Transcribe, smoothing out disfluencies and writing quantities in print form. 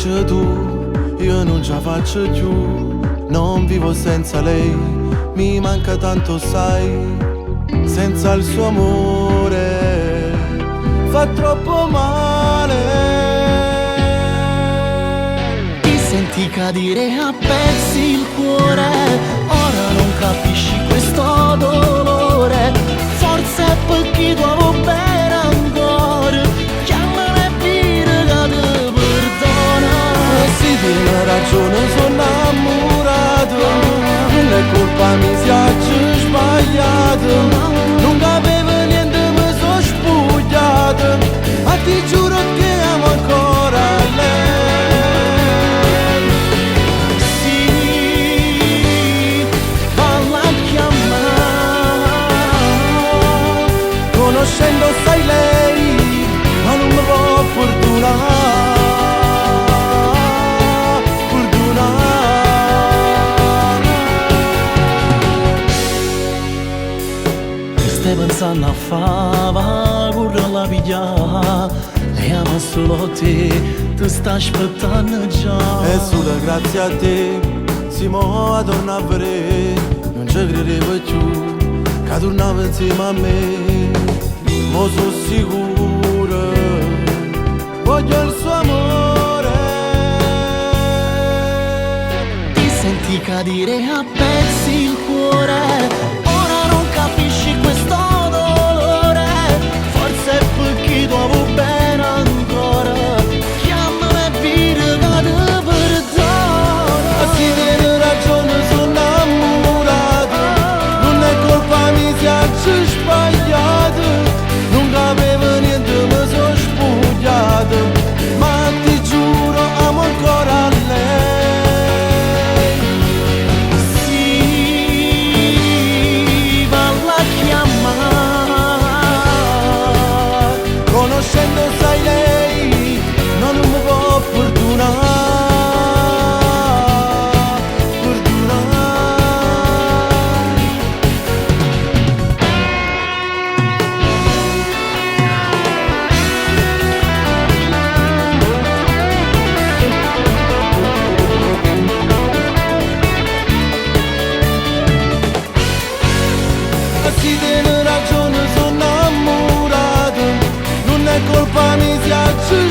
dici tu, io non ce la faccio più. Non vivo senza lei, mi manca tanto sai. Senza il suo amore fa troppo male. Ti senti cadere a pezzi il cuore, ora non capisci questo dolore. Forse è perché tu avevo bene ancora, chiamami e dire che ti perdona. Sì, tiene ragione, sono innamorato, non è colpa mia se oggi sbagliato. Non capivo niente, mi sono spugliato, ma ti giuro che amo ancora lei. Sì, falla chiamare. Conoscendo sai lei, ma non mi può fortunare. Stai pensando a fava, curra la piglia. Lei ama solo te, ti sta aspettando già. E solo grazie a te, siamo a tornare a vedere. Non ci credevo più, che tornava insieme a me. Ma sono sicuro, voglio il suo amore. Ti senti cadere a pezzi il cuore, ora non capisci questo dolore. Forse è perché tu avevo bene ancora, chiamami e dire che ti perdono. Sì, tiene ragione, sono innamorato, non è colpa mia se oggi sbagliato. Non capivo niente, mi sono spugliato, ma ti giuro amo ancora lei. Sì, valla a chiamare. Conoscendo sai lei, non mi può fortunare. Sì, tiene ragione, sono innamorato, non è colpa mia se oggi